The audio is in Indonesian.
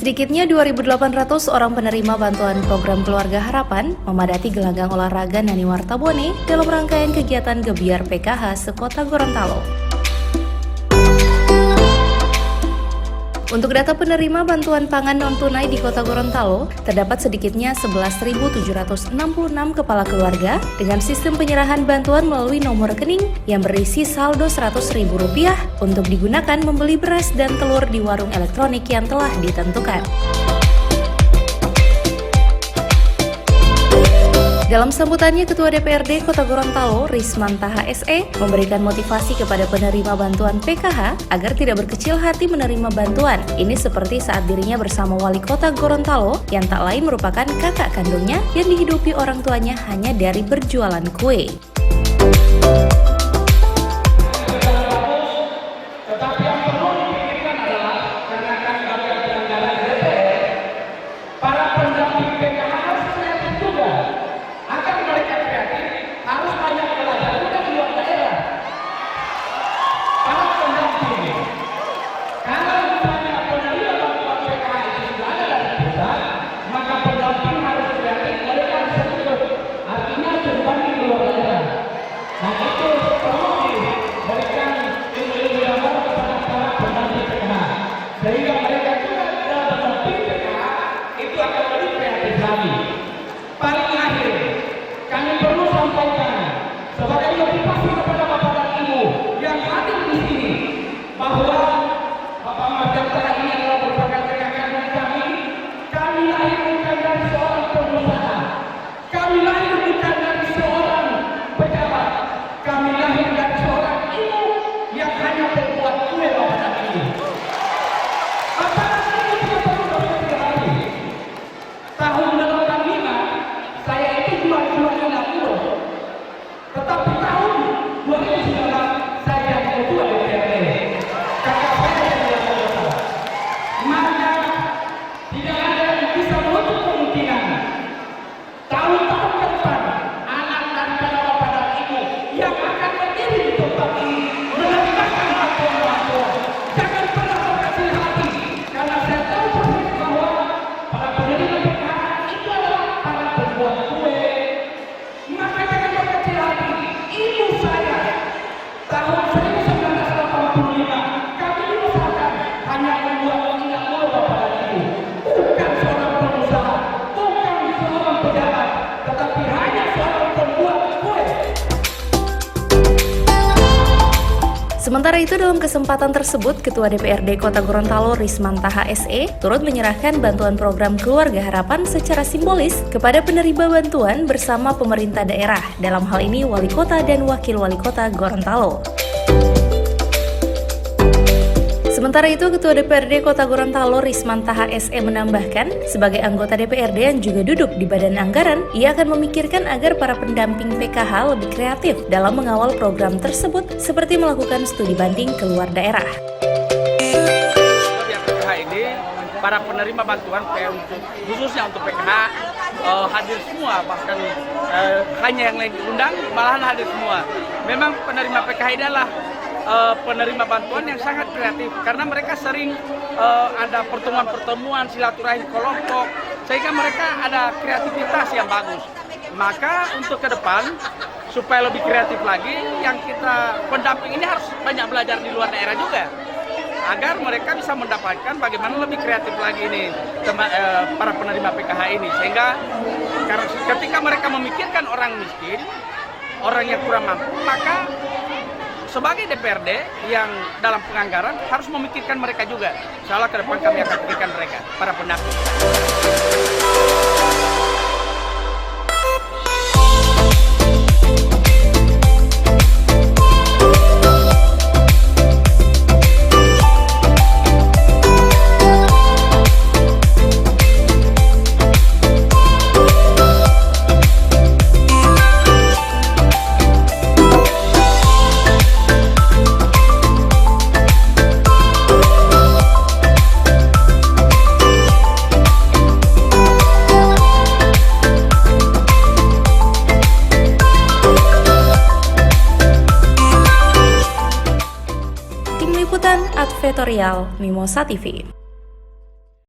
Sedikitnya 2.800 orang penerima bantuan program Keluarga Harapan memadati gelanggang olahraga Nani Wartabone dalam rangkaian kegiatan Gebiar PKH sekota Gorontalo. Untuk data penerima bantuan pangan non-tunai di kota Gorontalo, terdapat sedikitnya 11.766 kepala keluarga dengan sistem penyerahan bantuan melalui nomor rekening yang berisi saldo Rp100.000 untuk digunakan membeli beras dan telur di warung elektronik yang telah ditentukan. Dalam sambutannya, Ketua DPRD Kota Gorontalo, Risman Taha SE, memberikan motivasi kepada penerima bantuan PKH agar tidak berkecil hati menerima bantuan. Ini seperti saat dirinya bersama Wali Kota Gorontalo yang tak lain merupakan kakak kandungnya yang dihidupi orang tuanya hanya dari berjualan kue. Sehingga mereka juga dalam mendampingi PKH itu akan lebih kreatif lagi. Paling akhir, kami perlu sampaikan sebagai motivasi kepada Bapak dan Ibu yang hadir di sini bahwa Bapak Marjantara ini adalah merupakan kakak kandung kami. Kami lahir bukan dari seorang pengusaha, kami lahir bukan dari seorang pejabat, kami lahir dari seorang ibu yang hanya berbuat kue Bapak dan Ibu. Tahun 85 saya itu jual-jualnya dapur, tetapi tahun 2019 saya jadi ketua DPRD. Kakak saya jadi anggota. Maka tidak ada yang bisa menutup kemungkinan tahun-tahun ke depan anak daripada Bapak dan Ibu yang akan berdiri di tempat ini menerima bantuan-bantuan. Jangan pernah berkecil hati, karena saya tahu persis bahwa para penerima itu adalah para pembuat kue. Maka jangan berkecil hati. Ibu saya tahun 1985 kami diusahakan hanya membuat minyak kue Bapak dan Ibu. Bukan seorang pengusaha, bukan seorang pejabat, tetapi hanya seorang pembuat kue. Sementara itu, dalam kesempatan tersebut, Ketua DPRD Kota Gorontalo Risman Taha SE turut menyerahkan bantuan program Keluarga Harapan secara simbolis kepada penerima bantuan bersama pemerintah daerah, dalam hal ini Wali Kota dan Wakil Wali Kota Gorontalo. Sementara itu, Ketua DPRD Kota Gorontalo Risman Taha SE menambahkan, sebagai anggota DPRD yang juga duduk di Badan Anggaran, ia akan memikirkan agar para pendamping PKH lebih kreatif dalam mengawal program tersebut, seperti melakukan studi banding keluar daerah. PKH ini, para penerima bantuan khususnya untuk PKH hadir semua, bahkan hanya yang lain diundang, malahan hadir semua. Memang penerima PKH ini adalah penerima bantuan yang sangat kreatif karena mereka sering ada pertemuan-pertemuan silaturahim kelompok, sehingga mereka ada kreativitas yang bagus. Maka untuk ke depan supaya lebih kreatif lagi, yang kita pendamping ini harus banyak belajar di luar daerah juga agar mereka bisa mendapatkan bagaimana lebih kreatif lagi ini para penerima PKH ini, sehingga ketika mereka memikirkan orang miskin, orang yang kurang mampu, maka sebagai DPRD yang dalam penganggaran harus memikirkan mereka juga. Insyaallah ke depan kami akan pikirkan mereka, para pendamping. Advertorial Mimosa TV.